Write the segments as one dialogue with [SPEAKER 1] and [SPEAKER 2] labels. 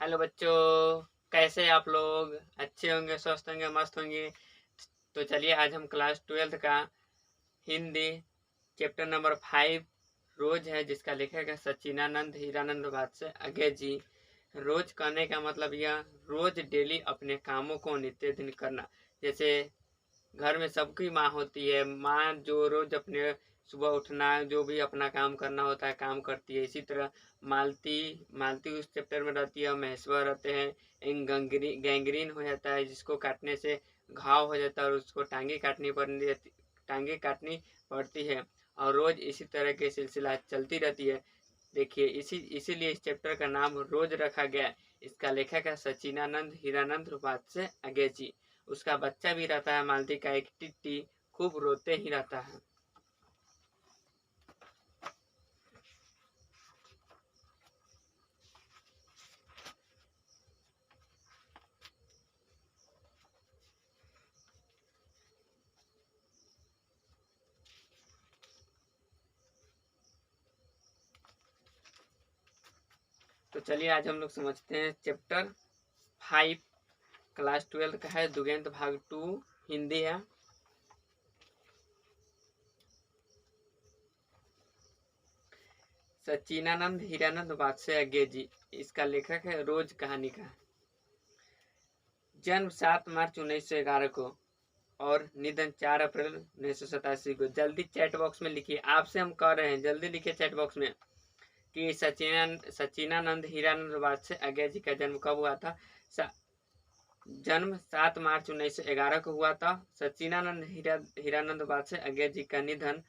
[SPEAKER 1] Hello बच्चों, कैसे आप लोग? अच्छे होंगे, स्वस्थ होंगे, मस्त होंगे। तो चलिए आज हम क्लास 12th का हिंदी चैप्टर नंबर 5 रोज है, जिसका लेखक है सच्चिदानंद हीरानंद वात्स्य अज्ञे जी। रोज करने का मतलब यह रोज डेली अपने कामों को नित्य दिन करना। जैसे घर में सबकी माँ होती है, माँ जो रोज अपने सुबह उठना जो भी अपना काम करना होता है काम करती है। इसी तरह मालती मालती उस चैप्टर में रहती है, महेश्वर रहते हैं। एक गैंग्रीन हो जाता है, जिसको काटने से घाव हो जाता है और उसको टांगे काटनी पड़ती है। और रोज इसी तरह के सिलसिला चलती रहती है। देखिए इसीलिए इस चैप्टर का नाम रोज रखा गया। इसका लेखक है सच्चिदानंद हीरानंद वात्स्य अज्ञे जी। उसका बच्चा भी रहता है मालती का, एक टिट्टी, खूब रोते ही रहता है। तो चलिए आज हम लोग समझते हैं चैप्टर 5 क्लास 12 का है, दुगेंत भाग 2 हिंदी है। सच्चिदानंद हीरानंद वात्स्य अज्ञे जी, इसका लेखक है रोज कहानी का। जन्म 7 मार्च 1911 को और निधन 4 अप्रैल 1987 को। जल्दी चैट बॉक्स में लिखिए, आपसे हम कह रहे हैं जल्दी लिखिए चैट बॉक्स में कि सच्चिदानंद हीरानंद वात्स्य अज्ञे जी का जन्म कब हुआ था। जन्म 7 मार्च 1911 को हुआ था। सच्चिदानंद हीरानंद वात्स्य अज्ञे जी का निधन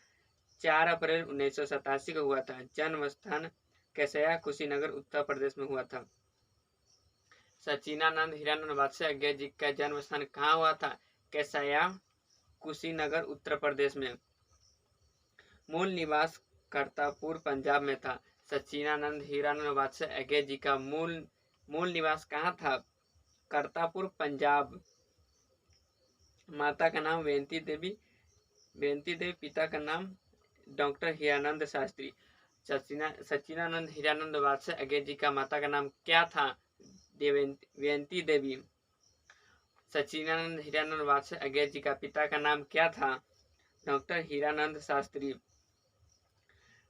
[SPEAKER 1] 4 अप्रैल 1987 को हुआ था। जन्म स्थान कैसया कुशीनगर उत्तर प्रदेश में हुआ था। सच्चिदानंद हीरानंद वात्स्य अज्ञे जी का जन्म स्थान कहाँ हुआ था? कैसया कुशीनगर उत्तर प्रदेश में। मूल निवास करतारपुर पंजाब में था। सच्चिदानंद हीरानंद वात्स्य अज्ञे जी का मूल निवास कहाँ था? करतारपुर पंजाब। माता का नाम बेंती देवी, पिता का नाम डॉक्टर हीरानंद शास्त्री। सच्चिदानंद हीरानंद वात्स्य अज्ञे जी का माता का नाम क्या था? बेंती देवी। सच्चिदानंद हीरानंद वात्स्य अज्ञे जी का पिता का नाम क्या था? डॉक्टर हीरानंद शास्त्री।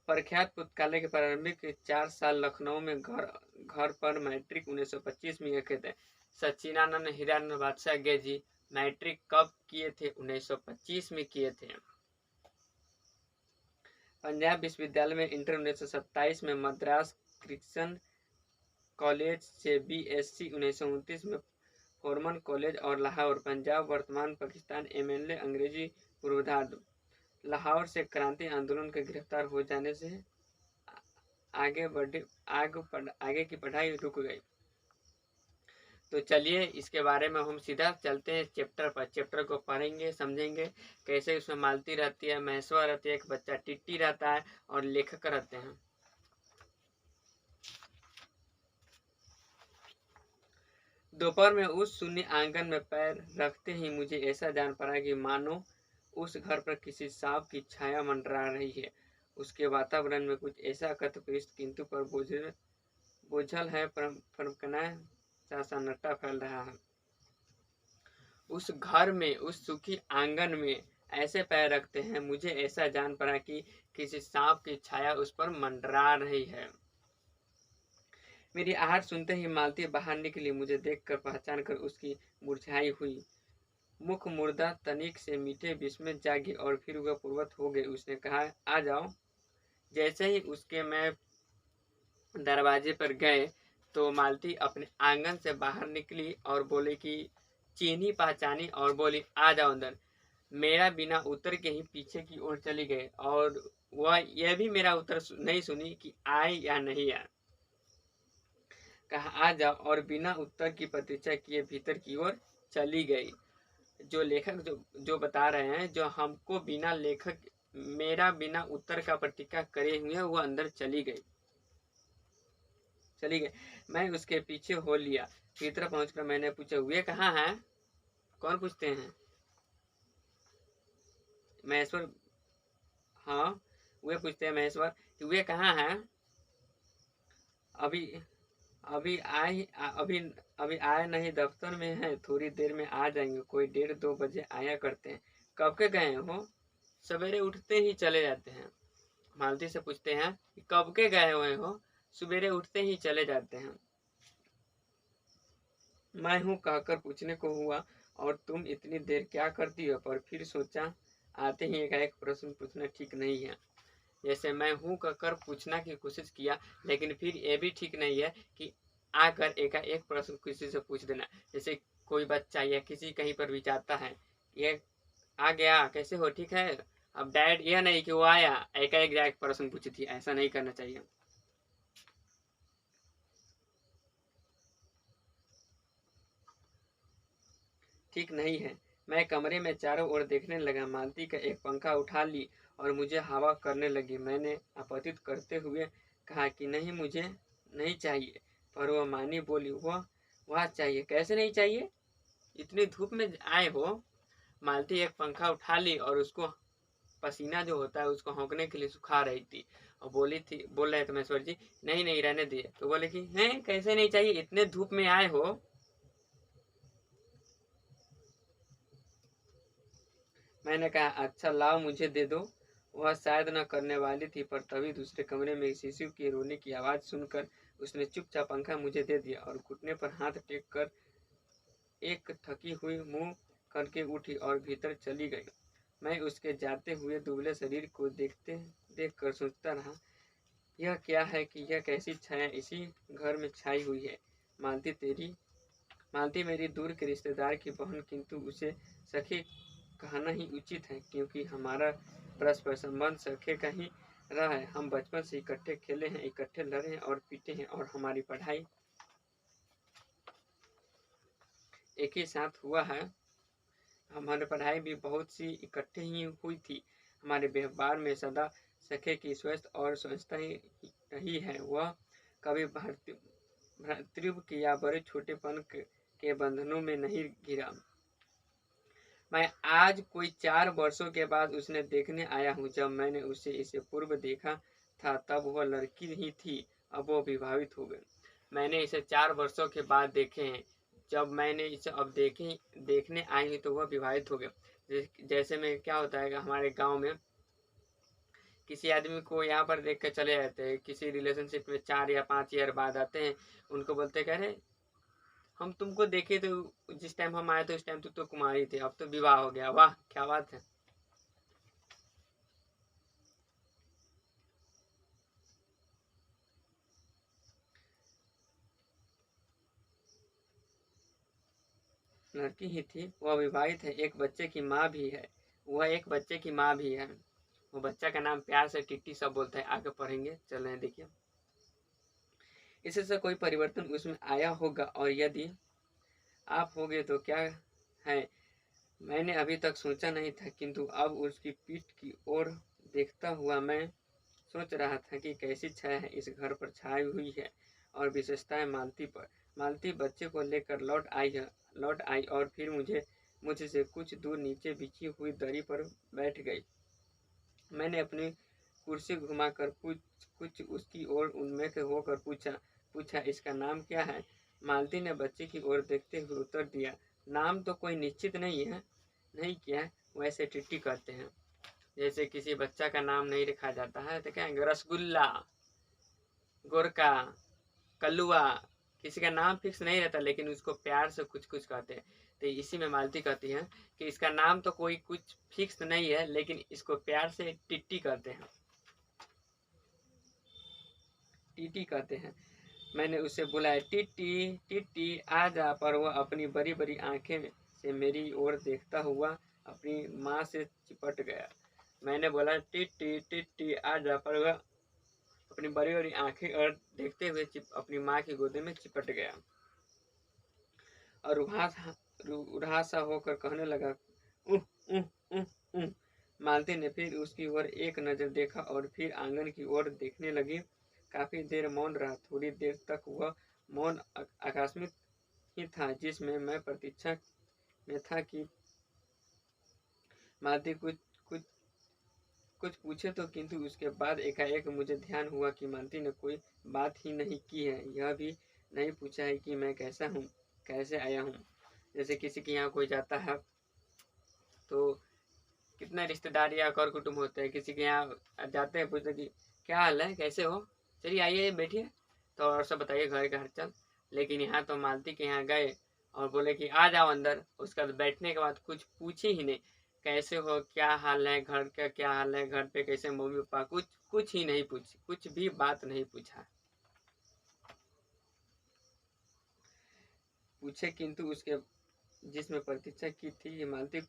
[SPEAKER 1] प्रख्यात पुस्तकालय के प्रारंभिक 4 साल लखनऊ में घर पर मैट्रिक 1925 में किए थे। सच्चिदानंद हीरानंद वात्स्य अज्ञे जी मैट्रिक कब किए थे? 1925 में किए थे। पंजाब विश्वविद्यालय में इंटर 1927 में, मद्रास क्रिश्चियन कॉलेज से BSc 1929 में, फोरमन कॉलेज और लाहौर पंजाब वर्तमान पाकिस्तान MLA अंग्रेजी पूर्वाधार। लाहौर से क्रांति आंदोलन के गिरफ्तार हो जाने से आगे की पढ़ाई रुक गई। तो चलिए इसके बारे में हम सीधा चलते हैं चैप्टर पर। चैप्टर को पढ़ेंगे, समझेंगे कैसे उसमें मालती रहती है, महेश्वर रहती है, एक बच्चा टिट्टी रहता है और लेखक रहते हैं। दोपहर में उस शून्य आंगन में पैर रखते ही मुझे ऐसा जान पड़ा कि मानो उस घर पर किसी सांप की छाया मंडरा रही है। उसके वातावरण में कुछ ऐसा कथपृष्ठ किंतु पर बोझल है, परंपराएं सा सन्नाटा फैल रहा है। उस घर में, उस सुखी आंगन में ऐसे पैर रखते हैं, मुझे ऐसा जान पड़ा कि किसी सांप की छाया उस पर मंडरा रही है। मेरी आहट सुनते ही मालती बाहर निकली। मुझे देखकर पहचान कर उसकी मुरझाई हुई मुख मुर्दा तनिक से मीठे विष में जागी और फिर वह पूर्वत हो गई। उसने कहा, आ जाओ। जैसे ही उसके मैं दरवाजे पर गए तो मालती अपने आंगन से बाहर निकली और बोली कि चीनी पहचानी और बोली, आ जाओ अंदर। मेरा बिना उत्तर के ही पीछे की ओर चली गई और वह यह भी मेरा उत्तर नहीं सुनी कि आए या नहीं आए। कहा, आ जाओ, और बिना उत्तर की प्रतीक्षा किए भीतर की ओर चली गई। जो लेखक जो बता रहे हैं, जो हमको मेरा बिना उत्तर का प्रतीक्षा करे हुए वो अंदर चली गई। मैं उसके पीछे हो लिया। भीतर पहुंचकर मैंने पूछा, वे कहाँ हैं? कौन पूछते हैं? महेश्वर। हाँ, वे पूछते हैं महेश्वर, वे कहाँ हैं? अभी अभी अभी आए नहीं, दफ्तर में है, थोड़ी देर में आ जाएंगे, कोई 1:30-2 बजे आया करते हैं। कब के गए हो? सवेरे उठते ही चले जाते हैं। मालती से पूछते हैं कि कब के गए हुए हो? सवेरे उठते ही चले जाते हैं। मैं हूँ कहकर पूछने को हुआ, और तुम इतनी देर क्या करती हो? पर फिर सोचा आते ही एकाएक प्रश्न पूछना ठीक नहीं है। जैसे मैं हूँ कहकर पूछना की कोशिश किया, लेकिन फिर ये भी ठीक नहीं है कि आकर एकाएक प्रश्न किसी से पूछ देना। जैसे कोई बच्चा या किसी कहीं पर भी जाता है, ये आ गया, कैसे हो, ठीक है? अब डैड यह नहीं कि वो आया एकाएक जाकर प्रश्न पूछी थी, ऐसा नहीं करना चाहिए। ठीक नहीं है। मैं कमरे में चारों ओर देखने लगा। मालती का एक पंखा उठा ली और मुझे हवा करने लगी। मैंने आपत्ति करते हुए कहा कि नहीं, मुझे नहीं चाहिए, पर वह मानी बोली वह चाहिए। कैसे नहीं चाहिए? इतनी धूप में आए हो। मालती एक पंखा उठा ली और उसको पसीना जो होता है उसको होंकने के लिए सुखा रही थी, और बोल रहे थे महेश्वर जी नहीं नहीं रहने दिए। तो बोले कि हैं कैसे नहीं चाहिए, इतने धूप में आए हो। मैंने कहा अच्छा लाओ मुझे दे दो। वह शायद न करने वाली थी, पर तभी दूसरे कमरे में शिशु के रोने की आवाज़ सुनकर उसने चुपचाप पंखा मुझे दे दिया और घुटने पर हाथ टेक कर एक थकी हुई मुंह करके उठी और भीतर चली गई। मैं उसके जाते हुए दुबले शरीर को देख कर सोचता रहा, यह क्या है कि यह कैसी छाया इसी घर में छाई हुई है। मालती मालती मेरी दूर के रिश्तेदार की बहन, किंतु उसे सखी कहना ही उचित है, क्योंकि हमारा परस्पर संबंध सखे का ही रहा है। हम बचपन से इकट्ठे खेले हैं, इकट्ठे लड़े हैं और पीटे हैं, और हमारी पढ़ाई एक ही साथ हुआ है। हमारी पढ़ाई भी बहुत सी इकट्ठे ही हुई थी। हमारे व्यवहार में सदा सखे की स्वस्थ और स्वच्छता ही रही है। वह कभी भ्रातृत्व के या बड़े छोटेपन के बंधनों में नहीं घिरा। मैं आज कोई 4 वर्षों के बाद उसने देखने आया हूँ। जब मैंने उसे इससे पूर्व देखा था तब वह लड़की ही थी, अब वो विवाहित हो गई। मैंने इसे 4 वर्षों के बाद देखे हैं। जब मैंने इसे अब देखने आई हुई तो वह विवाहित हो गए। जैसे में क्या होता है कि हमारे गांव में किसी आदमी को यहाँ पर देख कर चले जाते हैं, किसी रिलेशनशिप में 4 या 5 ईयर बाद आते हैं, उनको बोलते कह रहे हम तुमको देखे तो जिस टाइम हम आए थे उस टाइम तो कुमारी थे, अब तो विवाह हो गया। वाह क्या बात है। लड़की ही थी, वह विवाहित है, एक बच्चे की माँ भी है। वह एक बच्चे की माँ भी है। वो बच्चा का नाम प्यार से टिट्टी सब बोलते हैं। आगे पढ़ेंगे, चल रहे हैं, देखिए। इससे कोई परिवर्तन उसमें आया होगा, और यदि आप होगे तो क्या है, मैंने अभी तक सोचा नहीं था, किंतु अब उसकी पीठ की ओर देखता हुआ मैं सोच रहा था कि कैसी छाया है इस घर पर छाई हुई है, और विशेषताएं मालती पर। मालती बच्चे को लेकर लौट आई और फिर मुझसे कुछ दूर नीचे बिछी हुई दरी पर बैठ गई। मैंने अपनी कुर्सी घुमाकर कुछ उसकी ओर उन्मुख होकर पूछा इसका नाम क्या है? मालती ने बच्चे की ओर देखते हुए उत्तर दिया, नाम तो कोई निश्चित नहीं किया, वैसे टिट्टी कहते हैं। जैसे किसी बच्चा का नाम नहीं रखा जाता है तो क्या रसगुल्ला, गोरका, कलुआ, किसी का नाम फिक्स नहीं रहता, लेकिन उसको प्यार से कुछ कुछ कहते हैं। तो इसी में मालती कहती है कि इसका नाम तो कोई कुछ फिक्स नहीं है, लेकिन इसको प्यार से टिट्टी कहते हैं, टीटी कहते हैं। मैंने उसे बुलाया, टिट्टी टिट्टी आ जा, पर वह अपनी बड़ी बड़ी आंखें से मेरी ओर देखता हुआ अपनी माँ से चिपट गया। मैंने बोला टिट्टी टिट्टी आ जा, पर वह अपनी बड़ी बड़ी आंखें और देखते हुए अपनी माँ की गोदी में चिपट गया और रूढ़ा सा होकर कहने लगा, उह उह उह उह। मालती ने फिर उसकी ओर एक नजर देखा और फिर आंगन की ओर देखने लगी। काफी देर मौन रहा। थोड़ी देर तक वह मौन आकस्मिक ही था, जिसमें मैं प्रतीक्षा में था कि मालती कुछ कुछ कुछ पूछे तो, किंतु उसके बाद एकाएक मुझे ध्यान हुआ कि मालती ने कोई बात ही नहीं की है। यह भी नहीं पूछा है कि मैं कैसा हूँ, कैसे आया हूँ। जैसे किसी के यहाँ कोई जाता है तो कितने रिश्तेदार या कर कुटुंब होते हैं, किसी के यहाँ जाते हैं, पूछते कि क्या हाल है, कैसे हो, चलिए आइए बैठिए, तो और सब बताइए घर का हालचाल। लेकिन यहाँ तो मालती के यहाँ गए और बोले कि आ जाओ अंदर, उसका बैठने के बाद कुछ पूछे ही नहीं, कैसे हो, क्या हाल है, घर का क्या हाल है, घर पे कैसे मम्मी पापा, कुछ कुछ ही नहीं पूछ, कुछ भी बात नहीं पूछा। पूछे किंतु उसके जिसमें प्रतीक्षा की थी ये मालती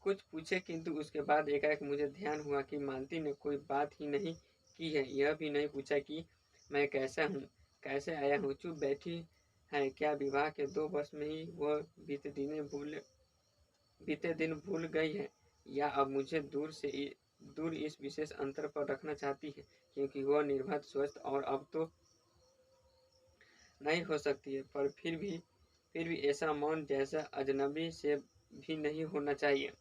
[SPEAKER 1] कुछ पूछे किंतु उसके बाद एकाएक मुझे ध्यान हुआ कि मालती ने कोई बात ही नहीं की है। यह भी नहीं पूछा कि मैं कैसा हूँ, कैसे आया हूँ, चुप बैठी है। क्या विवाह के 2 वर्ष में ही वह बीते दिन भूल गई है, या अब मुझे दूर इस विशेष अंतर पर रखना चाहती है, क्योंकि वह निर्भर, स्वस्थ और अब तो नहीं हो सकती है। पर फिर भी ऐसा मौन जैसा अजनबी से भी नहीं होना चाहिए।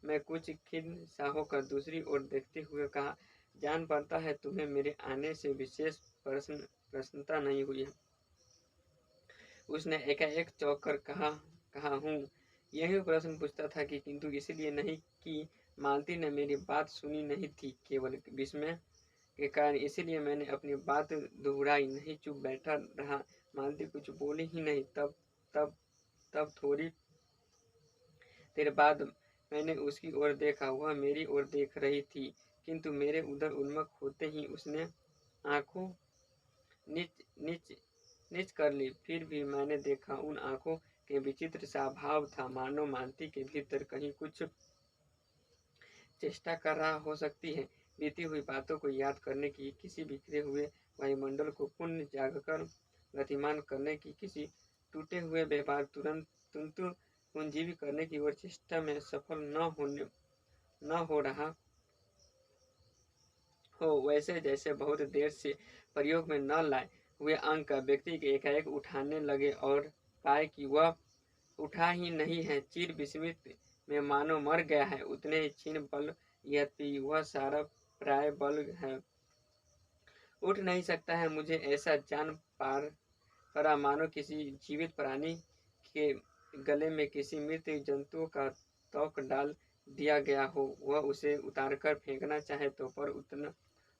[SPEAKER 1] मैं कुछ खिन्न सा होकर दूसरी ओर देखते हुए कहा, जान पड़ता है तुम्हें मेरे आने से विशेष प्रसन्नता नहीं हुई है। उसने एकाएक चौंक कर कहा हूँ। यही प्रश्न पूछता था कि किंतु इसलिए नहीं कि मालती ने मेरी बात सुनी नहीं थी, केवल विस्मय के कारण। इसीलिए मैंने अपनी बात दोहराई नहीं, चुप बैठा रहा। मालती कुछ बोली ही नहीं। तब थोड़ी देर बाद मैंने उसकी ओर देखा। वह मेरी ओर देख रही थी, किंतु मेरे उधर उन्मुख होते ही उसने आंखों नीच नीच नीच कर ली। फिर भी मैंने देखा उन आंखों के विचित्र सा भाव था, मानो मालती के भीतर कहीं कुछ चेष्टा कर रहा हो सकती है, बीती हुई बातों को याद करने की, किसी बिखरे हुए वायुमंडल को पुनः जागकर गतिमान करने की, किसी टूटे हुए व्यवहार तुरंत पुनर्जीवित करने की और चेष्टा में सफल न हो रहा हो। वैसे जैसे बहुत देर से प्रयोग में न लाए हुए अंक का व्यक्ति के एकाएक उठाने लगे और पाए कि वह उठा ही नहीं है। चिर विस्मित में मानो मर गया है, उतने ही क्षीण बल, यद्यपि वह सारा प्राय बल है, उठ नहीं सकता है। मुझे ऐसा जान पड़ा मानो किसी जीवित प्राणी के गले में किसी मृत जंतु का तोक डाल दिया गया हो। वह उसे उतारकर फेंकना चाहे तो पर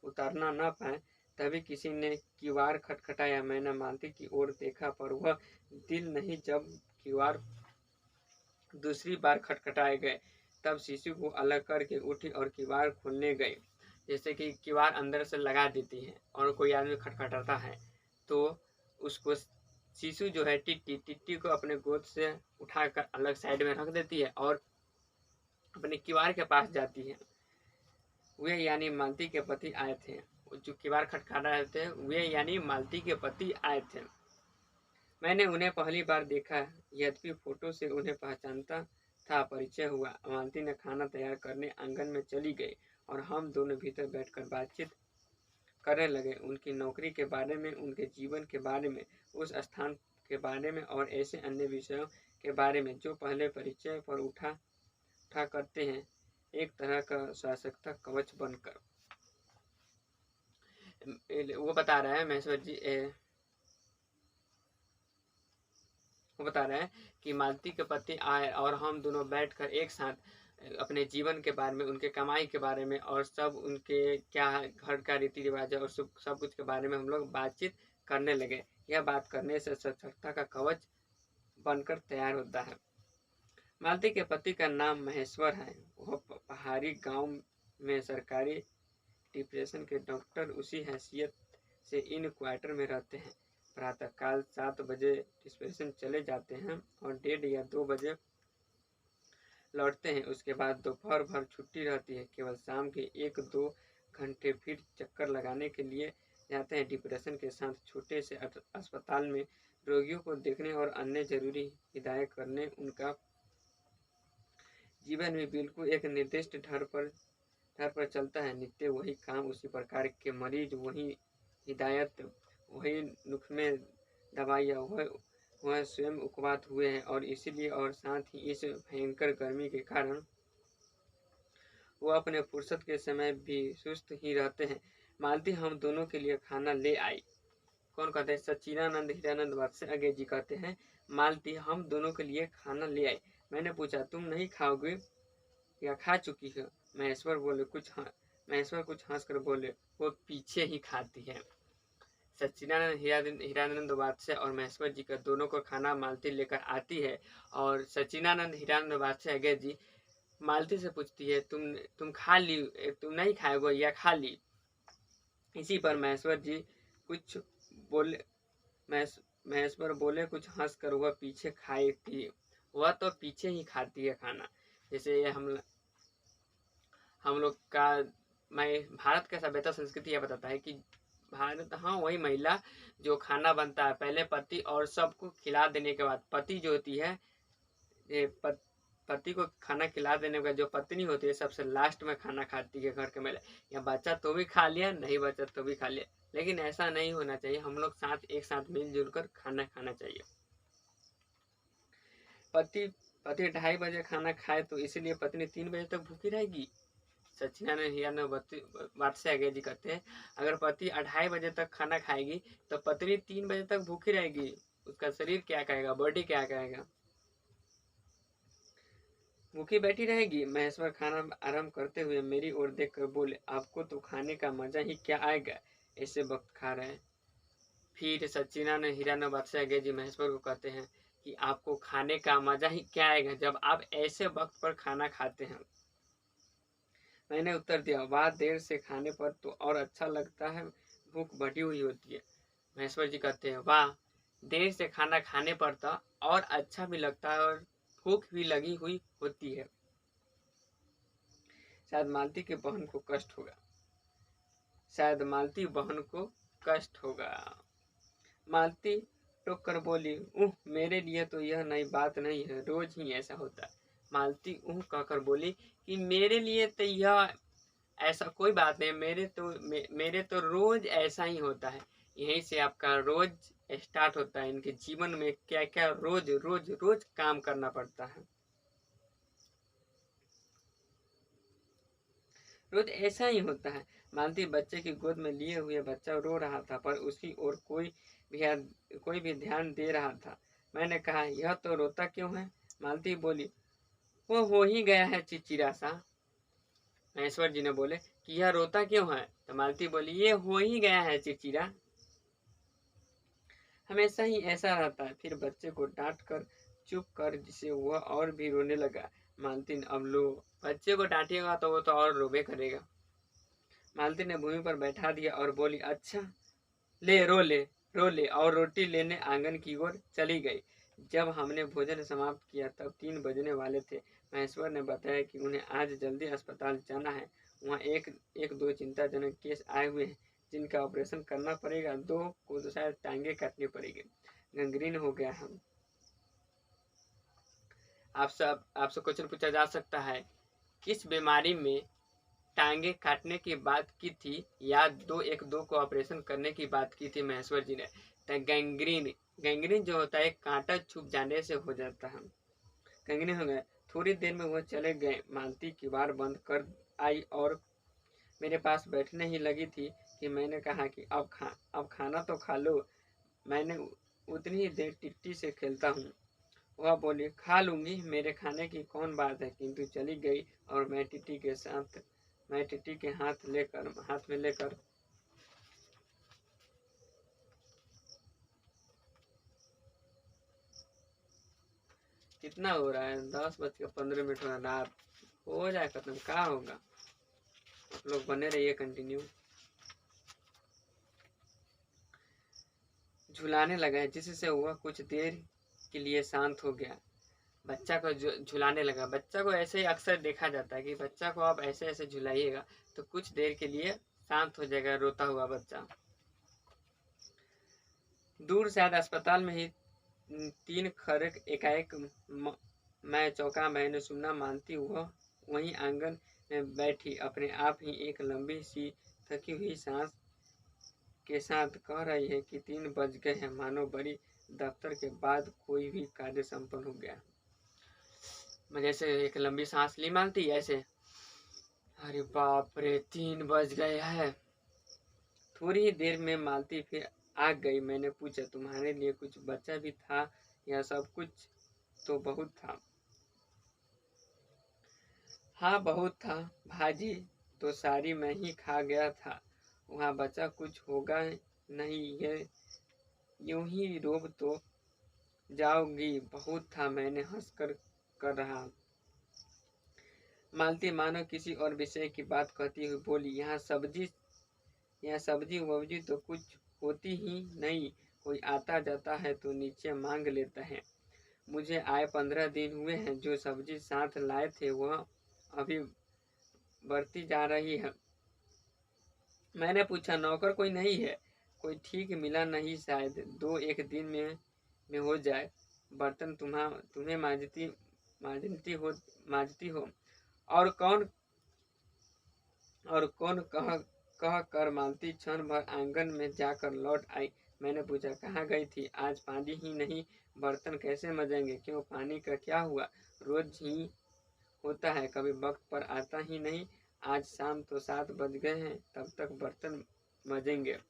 [SPEAKER 1] उतारना न पाए। तभी किसी ने किवाड़ खटखटाया। मैंने मालती की ओर देखा, पर वह दिल नहीं। जब किवाड़ दूसरी बार खटखटाए गए, तब शिशु को अलग करके उठी और किवाड़ खोलने गए। जैसे कि किवाड़ अंदर से लगा देती है और कोई आदमी खटखटाता है तो उसको शिशु जो है टिट्टी को अपने गोद से उठाकर अलग साइड में रख देती है और अपने किवाड़ के पास जाती है। वे यानी मालती के पति आए थे। जो किवाड़ खटखटा रहे थे वे यानी मालती के पति आए थे। मैंने उन्हें पहली बार देखा, यद्यपि फोटो से उन्हें पहचानता था। परिचय हुआ। मालती ने खाना तैयार करने आंगन में चली गई और हम दोनों भीतर बैठकर बातचीत करने लगे, उनकी नौकरी के बारे में, उनके जीवन के बारे में, उस स्थान के बारे में और ऐसे अन्य विषयों के बारे में जो पहले परिचय पर उठा करते हैं, एक तरह का सशक्त कवच बनकर। वो बता रहा है महेश्वर जी, वो बता रहे हैं कि मालती के पति आए और हम दोनों बैठकर एक साथ अपने जीवन के बारे में, उनके कमाई के बारे में और सब उनके क्या घर का रीति रिवाज है और सब कुछ के बारे में हम लोग बातचीत करने लगे। यह बात करने से सशक्तता का कवच बनकर तैयार होता है। मालती के पति का नाम महेश्वर है। वह पहाड़ी गांव में सरकारी डिप्रेशन के डॉक्टर उसी हैसियत से इन क्वार्टर में रहते हैं। प्रातःकाल 7 बजे डिस्पेंसरी चले जाते हैं और 1:30 या 2 बजे लौटते हैं। उसके बाद दोपहर भर छुट्टी रहती है। केवल शाम के 1-2 घंटे फिर चक्कर लगाने के लिए जाते हैं। डिप्रेशन के साथ छोटे से अस्पताल में रोगियों को देखने और अन्य जरूरी हिदायत करने। उनका जीवन में बिल्कुल एक निर्दिष्ट ढर पर चलता है। नित्य वही काम, उसी प्रकार के मरीज, वही हिदायत, वही नुस्खे दवाइयाँ। वह स्वयं उपवात हुए हैं और इसीलिए और साथ ही इस भयंकर गर्मी के कारण वो अपने फुर्सत के समय भी सुस्त ही रहते हैं। मालती हम दोनों के लिए खाना ले आई। कौन कहते हैं? सच्चिदानंद हीरानंद वत्स अगे जी कहते हैं, मालती हम दोनों के लिए खाना ले आए। मैंने पूछा तुम नहीं खाओगे या खा चुकी हो? महेश्वर कुछ हंस कर बोले, वो पीछे ही खाती है। सच्चिदानंद हीरानंद वात्स्य और महेश्वर जी का दोनों को खाना मालती लेकर आती है और सच्चिदानंद हीरानंद वात्स्य अगे जी मालती से पूछती है, तुम खा ली, तुम नहीं खाओगे या खा ली? इसी पर महेश्वर जी कुछ बोले, महेश्वर बोले कुछ हंस कर, वह पीछे खाती, वह तो पीछे ही खाती है खाना। जैसे हम लोग का भारत का सभ्यता संस्कृति यह बताता है कि भारत, हाँ वही महिला जो खाना बनता है पहले पति और सबको खिला देने के बाद, पति जो होती है पति को खाना खिला देने का जो पत्नी होती है सबसे लास्ट में खाना खाती है घर के महिला। या बच्चा तो भी खा लिया, नहीं बच्चा तो भी खा लिया, लेकिन ऐसा नहीं होना चाहिए। हम लोग एक साथ मिलजुल कर खाना खाना चाहिए। पति 2:30 बजे खाना खाए तो इसलिए पत्नी 3 बजे तक भूखी रहेगी। सच्चिदानंद हीरानंद वात्स्य अगे जी कहते हैं, अगर पति 2:30 बजे तक खाना खाएगी तो पत्नी 3 बजे तक भूखी रहेगी। उसका शरीर क्या कहेगा, बॉडी क्या कहेगा? भूखी बैठी रहेगी। महेश्वर खाना आरंभ करते हुए मेरी ओर देखकर बोले, आपको तो खाने का मजा ही क्या आएगा, ऐसे वक्त खा रहे हैं। फिर सच्चिदानंद हीरानंद वात्स्य अगे जी महेश्वर को कहते हैं कि आपको खाने का मजा ही क्या आएगा जब आप ऐसे वक्त पर खाना खाते हैं। मैंने उत्तर दिया, वाह, देर से खाने पर तो और अच्छा लगता है, भूख बढ़ी हुई होती है। महेश्वर जी कहते हैं, वाह, देर से खाना खाने पर तो और अच्छा भी लगता है और भूख भी लगी हुई होती है। शायद मालती की बहन को कष्ट होगा, शायद मालती बहन को कष्ट होगा। मालती टोक कर बोली, मेरे लिए तो यह नई बात नहीं है, रोज ही ऐसा होता है। मालती कहकर बोली कि मेरे लिए तो यह ऐसा कोई बात नहीं, मेरे तो रोज ऐसा ही होता है। यहीं से आपका रोज स्टार्ट होता है। इनके जीवन में क्या क्या रोज रोज रोज काम करना पड़ता है, रोज ऐसा ही होता है। मालती बच्चे की गोद में लिए हुए बच्चा रो रहा था, पर उसकी ओर कोई भी ध्यान दे रहा था। मैंने कहा, यह तो रोता क्यों है? मालती बोली, वो हो ही गया है चिड़चिड़ा सा। महेश्वर जी ने बोले कि यह रोता क्यों है? तो मालती बोली, ये हो ही गया है चिड़चिड़ा, हमेशा ही ऐसा रहता है। फिर बच्चे को डांट कर चुप कर, जिसे वह और भी रोने लगा। मालती, अब लो, बच्चे को डांटिएगा तो वो तो और रोबे करेगा। मालती ने भूमि पर बैठा दिया और बोली, अच्छा ले, रो ले, और रोटी लेने आंगन की ओर चली गई। जब हमने भोजन समाप्त किया तब 3 बजने वाले थे। महेश्वर ने बताया कि उन्हें आज जल्दी अस्पताल जाना है। वहाँ एक दो चिंताजनक केस आए हुए हैं जिनका ऑपरेशन करना पड़ेगा। 2 को तो शायद टांगे काटनी पड़ेगी, गंग्रीन हो गया है। आपसे क्वेश्चन पूछा जा सकता है, किस बीमारी में टांगे काटने की बात की थी या 2 को ऑपरेशन करने की बात की थी महेश्वर जी ने? तो गैंग्रीन जो होता है कांटा छुप जाने से हो जाता है, गैंग्रीन हो गया। थोड़ी देर में वो चले गए। मालती किवाड़ बंद कर आई और मेरे पास बैठने ही लगी थी कि मैंने कहा कि अब खाना तो खा लो, मैंने उतनी ही देर टिट्टी से खेलता हूँ। वह बोली, खा लूंगी, मेरे खाने की कौन बात है। किंतु चली गई और मैं टिट्टी के हाथ में लेकर कितना हो रहा है? 10:15 हो रहा है। रात हो जाए खत्म, क्या होगा? आप लोग बने रहिए कंटिन्यू। झुलाने लगा, जिससे वह कुछ देर के लिए शांत हो गया। बच्चा को झुलाने लगा। बच्चा को ऐसे ही अक्सर देखा जाता है कि बच्चा को आप ऐसे ऐसे झुलाइएगा तो कुछ देर के लिए शांत हो जाएगा रोता हुआ बच्चा। दूर शायद अस्पताल में ही 3 खड़क एकाएक मैं चौंका। मैंने सुना मानती वह वहीं आंगन में बैठी अपने आप ही एक लंबी सी थकी हुई सांस के साथ कह रही है कि 3 बज गए हैं, मानो बड़ी दफ्तर के बाद कोई भी कार्य संपन्न हो गया। मैं जैसे एक लंबी सांस ली मानती ऐसे, अरे बाप रे, 3 बज गए हैं। थोड़ी ही देर में मालती फिर आग गई। मैंने पूछा, तुम्हारे लिए कुछ बचा भी था या सब कुछ? तो बहुत था। हाँ बहुत था भाजी, तो सारी मैं ही खा गया था। वहाँ बचा कुछ होगा नहीं, ये यूं ही रोब तो जाओगी। बहुत था, मैंने हंसकर कर रहा। मालती मानो किसी और विषय की बात कहती हुई बोली, यहाँ सब्जी वब्जी तो कुछ होती ही नहीं। कोई आता जाता है तो नीचे मांग लेता है। मुझे आए 15 दिन हुए हैं। जो सब्जी साथ लाए थे वह अभी बढ़ती जा रही है। मैंने पूछा, नौकर कोई नहीं है? कोई ठीक मिला नहीं? शायद 2-1 दिन में हो जाए। बर्तन तुम्हें मांजती हो। और कौन कह कर मालती क्षण भर आंगन में जाकर लौट आई। मैंने पूछा, कहाँ गई थी? आज पानी ही नहीं, बर्तन कैसे मजेंगे? क्यों, पानी का क्या हुआ? रोज ही होता है, कभी वक्त पर आता ही नहीं। आज शाम तो 7 बज गए हैं, तब तक बर्तन मजेंगे।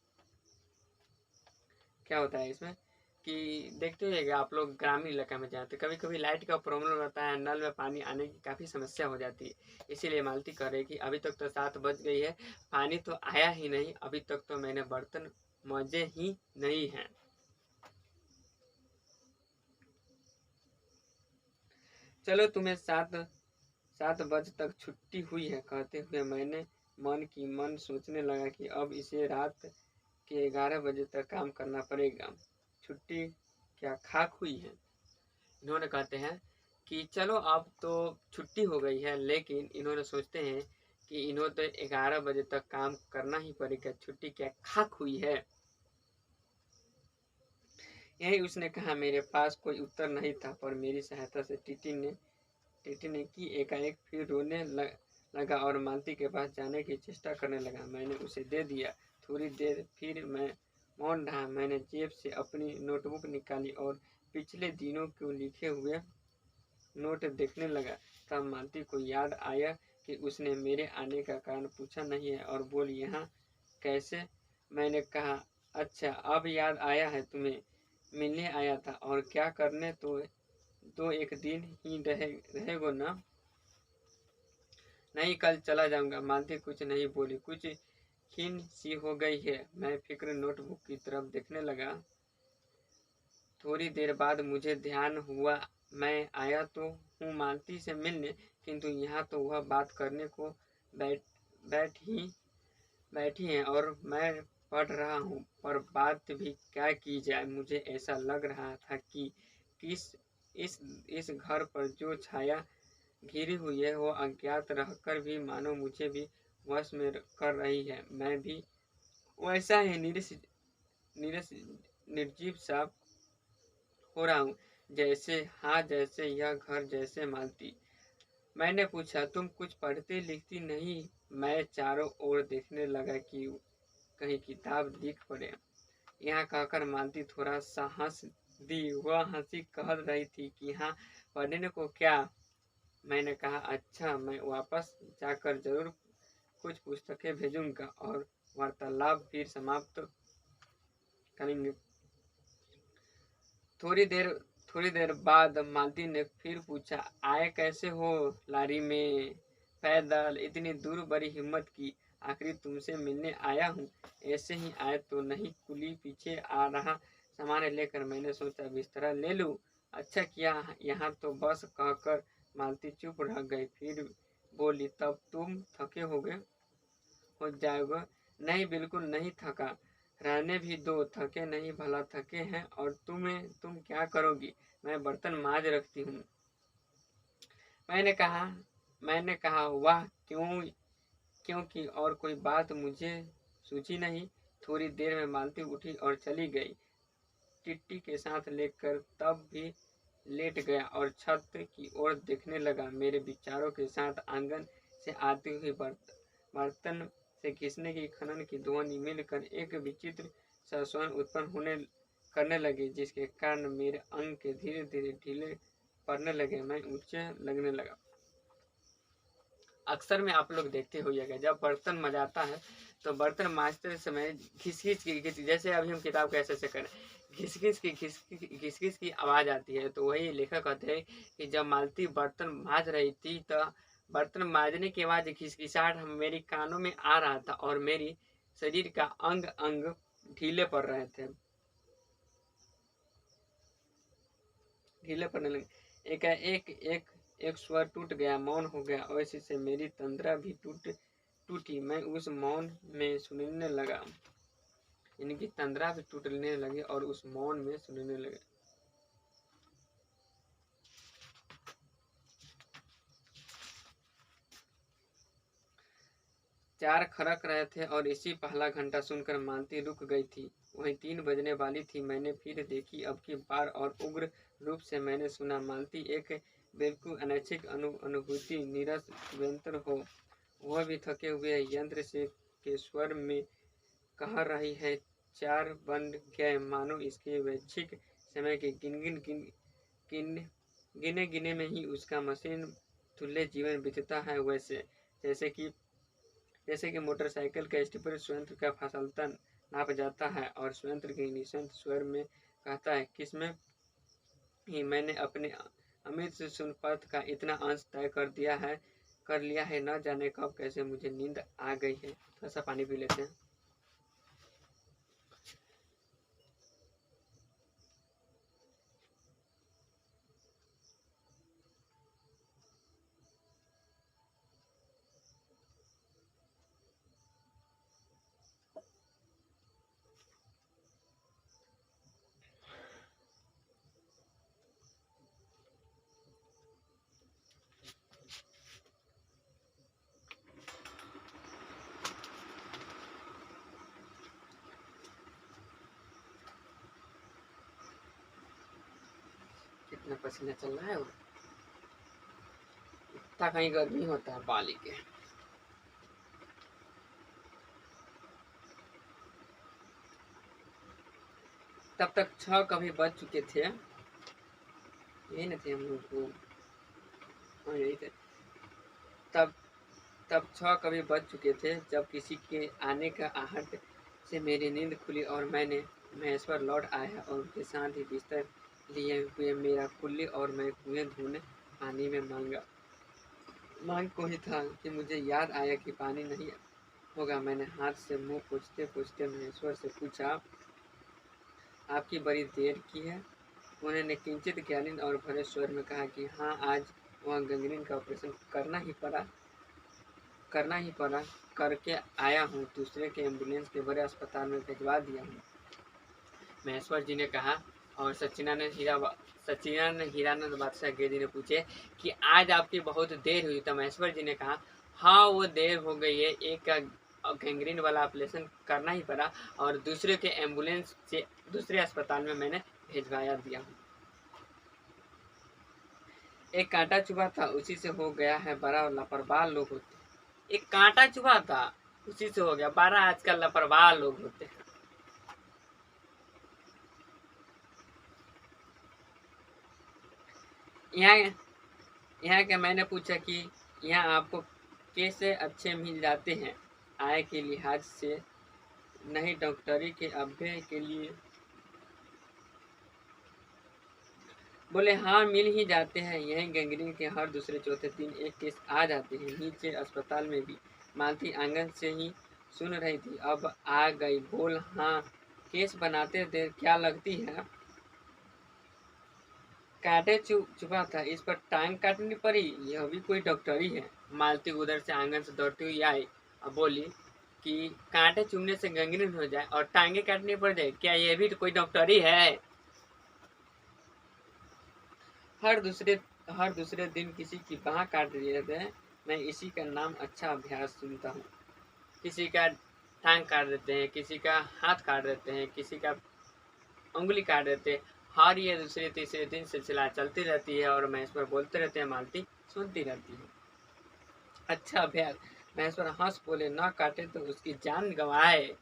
[SPEAKER 1] क्या होता है इसमें कि देखते हैं आप लोग ग्रामीण इलाका में जाते, कभी कभी लाइट का प्रॉब्लम रहता है, नल में पानी आने की काफ़ी समस्या हो जाती है। इसीलिए मालती कह रही कि अभी तक तो 7 बज गई है, पानी तो आया ही नहीं, अभी तक तो मैंने बर्तन मजे ही नहीं हैं। चलो, तुम्हें 7 बजे तक छुट्टी हुई है, कहते हुए मैंने मन की मन सोचने लगा कि अब इसे रात के 11 बजे तक काम करना पड़ेगा। छुट्टी क्या खाक हुई है? इन्होंने कहते हैं कि चलो अब तो छुट्टी हो गई है, लेकिन इन्होंने सोचते हैं कि इन्हों तो 11 बजे तक काम करना ही पड़ेगा, छुट्टी क्या खाक हुई है? यही उसने कहा। मेरे पास कोई उत्तर नहीं था, पर मेरी सहायता से टीटी ने की। एकाएक फिर रोने लगा और मालती के पास जाने की चेष्टा करने लगा। मैंने उसे दे दिया। थोड़ी देर फिर मैं मौन रहा। मैंने जेब से अपनी नोटबुक निकाली और पिछले दिनों को लिखे हुए नोट देखने लगा। तब मालती को याद आया कि उसने मेरे आने का कारण पूछा नहीं है, और बोली, यहाँ कैसे? मैंने कहा, अच्छा अब याद आया है, तुम्हें मिलने आया था। और क्या करने? तो 1 दिन ही रहेगो ना? नहीं, कल चला जाऊंगा। मालती कुछ नहीं बोली, कुछ खीन सी हो गई है। मैं फिक्र नोटबुक की तरफ देखने लगा। थोड़ी देर बाद मुझे ध्यान हुआ, मैं आया तो हूँ मालती से मिलने, किंतु यहाँ तो वह बात करने को बैठी हैं और मैं पढ़ रहा हूँ। पर बात भी क्या की जाए? मुझे ऐसा लग रहा था कि किस इस घर पर जो छाया घिरी हुई है वो अज्ञात रहकर भी मानो मुझे भी वश में कर रही है। मैं भी वैसा ही निर्जीव सा हो रहा हूँ, जैसे, हाँ जैसे यह घर, जैसे मालती। मैंने पूछा, तुम कुछ पढ़ती लिखती नहीं? मैं चारों ओर देखने लगा कि कहीं किताब दिख पड़े। यहाँ कहकर मालती थोड़ा सा हंस दी। वह हंसी कह रही थी कि हाँ, पढ़ने को क्या? मैंने कहा, अच्छा, मैं वापस जाकर जरूर कुछ पुस्तकें भेजूंगा और वार्तालाप फिर समाप्त करेंगे। थोड़ी देर बाद मालती ने फिर पूछा, आए कैसे हो? लारी में? पैदल? इतनी दूर? बड़ी हिम्मत की। आखिर तुमसे मिलने आया हूँ। ऐसे ही आए तो नहीं? कुली पीछे आ रहा सामान लेकर। मैंने सोचा बिस्तरा ले लूँ। अच्छा किया यहाँ तो बस कहकर मालती चुप रह गई। फिर बोली, तब तुम थके हो जाओगे? नहीं, बिल्कुल नहीं थका। रहने भी दो, थके नहीं, भला थके हैं। और तुम क्या करोगी? मैं बर्तन मांज रखती हूँ। मैंने कहा, वाह, क्योंकि और कोई बात मुझे सूझी नहीं। थोड़ी देर में मालती उठी और चली गई। टिट्टी के साथ लेकर तब भी लेट गया और छत की ओर देखने लगा। मेरे विचारों के साथ आंगन से आती हुई बर्तन से घिसने की खनन की ध्वनि मिलकर एक विचित्र सा स्वर उत्पन्न करने लगी, जिसके कारण मेरे अंग के धीरे धीरे ढीले पड़ने लगे। मैं ऊंचे लगने लगा। अक्सर में आप लोग देखते होइएगा, जब बर्तन मजाता है तो बर्तन मांजते समय घिस घिस की, जैसे अभी हम किताब कैसे से करें, घिस घिस की आवाज़ आती है। तो वही लेखक कहते हैं कि जब मालती बर्तन मांज रही थी तो बर्तन मांजने के बाद घिसघिसाहट मेरी कानों में आ रहा था और मेरी शरीर का अंग अंग ढीले पड़ रहे थे, ढीले पड़ने लगे। एक स्वर टूट गया, मौन हो गया, और इसी से मेरी तंद्रा भी टूटी। मैं उस मौन में सुनने लगा, इनकी तंद्रा भी टूटने लगी और उस मौन में सुनने लगे। चार खड़क रहे थे और इसी पहला घंटा सुनकर मालती रुक गई थी। वहीं 3 बजने वाली थी। मैंने फिर देखी, अब की बार और उग्र रूप से मैंने सुना। मालती एक बिल्कुल अनैच्छिक अनुभूति नीरस व्यंतर हो, वह भी थके हुए यंत्र से के स्वर में कह रही है। 4 बन गए, मानो इसके वैश्विक समय के गिने गिने में ही उसका मशीन तुल्य जीवन बीतता है। वैसे जैसे कि मोटरसाइकिल का स्टीपर स्वयंत्र का फासलता नाप जाता है और स्वयंत्र के निशंत स्वर में कहता है, किसमें ही मैंने अपने अमित से सुनपथ का इतना अंश तय कर लिया है, न जाने कब कैसे मुझे नींद आ गई है। थोड़ा सा पानी पी लेते हैं। कितना पसीना चल रहा है, इतना कहीं गर्मी होता है पाली के। तब तक 6 कभी बज चुके थे, यही न थे हम लोग को, यही थे। तब 6 कभी बज चुके थे जब किसी के आने का आहट से मेरी नींद खुली और मैंने महेश्वर लौट आया और उनके साथ ही बिस्तर लिए हुए मेरा कुल्ली और मैं कुएं धोने पानी में मांग को ही था कि मुझे याद आया कि पानी नहीं होगा। मैंने हाथ से मुंह पोंछते पोंछते महेश्वर से पूछा, आपकी बड़ी देर की है। उन्होंने किंचित ज्ञानीन और भरे स्वर में कहा कि हाँ, आज वहाँ गंगरीन का ऑपरेशन करना ही पड़ा, करके आया हूँ। दूसरे के एम्बुलेंस के बड़े अस्पताल में भिजवा दिया हूँ, महेश्वर जी ने कहा। और सच्चिदानंद हीरानंद बादशाह गिरधी ने पूछे कि आज आपकी बहुत देर हुई। तो महेश्वर जी ने कहा, हाँ, वो देर हो गई है, एक का गैंग्रीन वाला ऑपरेशन करना ही पड़ा और दूसरे के एम्बुलेंस से दूसरे अस्पताल में मैंने भिजवाया दिया हूँ। एक कांटा चुभा था, उसी से हो गया है बड़ा लापरवाह लोग होते। एक कांटा चुभा था, उसी से हो गया। 12 आजकल लापरवाह लोग होते हैं। यहाँ क्या मैंने पूछा कि यहाँ आपको कैसे अच्छे मिल जाते हैं, आय के लिहाज से नहीं, डॉक्टरी के अभ्यय के लिए। बोले, हाँ, मिल ही जाते हैं। यहीं गैंग्रीन के हर दूसरे चौथे दिन एक केस आ जाते हैं, नीचे अस्पताल में भी। मालती आंगन से ही सुन रही थी, अब आ गई। बोल, हाँ, केस बनाते देर क्या लगती है? कांटे चुभा था, इस पर टांग काटनी पड़ी, यह भी कोई डॉक्टरी है? मालती उधर से आंगन से दौड़ती हुई आई और बोली कि कांटे चुभने से गंगरीन हो जाए और टांगे काटनी पड़ जाए, क्या यह भी तो कोई डॉक्टरी है? हर दूसरे दिन किसी की बाह काट दिए थे। मैं इसी का नाम अच्छा अभ्यास सुनता हूँ। किसी का टांग काट देते हैं, किसी का हाथ काट देते हैं, किसी का उंगली काट देते हैं। हर ये दूसरे तीसरे दिन सिलसिला चलती रहती है और महेश्वर बोलते रहते हैं, मालती सुनती रहती है। अच्छा अभ्यास। महेश्वर हंस बोले, ना काटे तो उसकी जान गंवाए।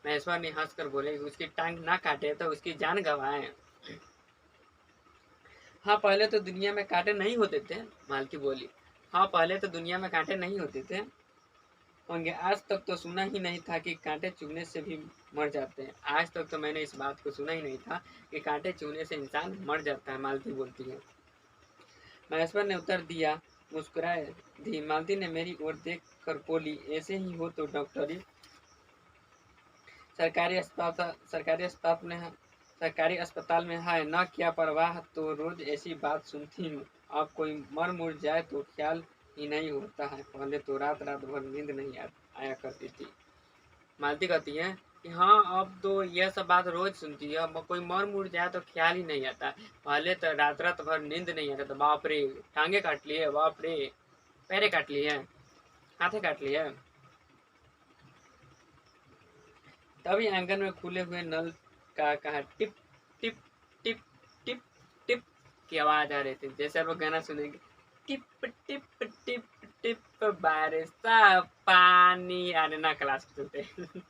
[SPEAKER 1] महेश्वर ने हंसकर बोले, उसकी टांग ना काटे तो उसकी जान गंवाए। हाँ, पहले तो दुनिया में कांटे नहीं होते थे, मालती बोली। हाँ, पहले तो दुनिया में कांटे नहीं होते थे, होंगे। आज तक तो सुना ही नहीं था कि कांटे चुभने से भी मर जाते हैं। आज तक तो मैंने इस बात को सुना ही नहीं था कि कांटे चुभने से इंसान मर जाता है, मालती बोलती है। महेश्वर ने उत्तर दिया, मुस्कुराए दी। मालती ने मेरी ओर देख कर बोली, ऐसे ही हो तो डॉक्टरी सरकारी अस्पताल में है न, क्या परवाह, तो रोज ऐसी बात सुनती हूँ। अब कोई मर मुर जाए तो ख्याल ही नहीं होता है। पहले तो रात रात भर नींद नहीं आया करती थी। मालती कहती है कि हाँ, अब तो यह सब बात रोज सुनती है। अब कोई मर मुर जाए तो ख्याल ही नहीं आता। पहले तो रात रात भर नींद नहीं आता था। बाप रे, टांगे काट लिए, बाप रे, पैरे काट लिए, हाथे काट लिए। तभी आंगन में खुले हुए नल का कहा tip tip tip tip tip की आवाज आ रही थी, जैसे आप लोग गाना सुनेंगे, टिप टिप टिप टिप बारिश का पानी आने ना क्लास में चलते।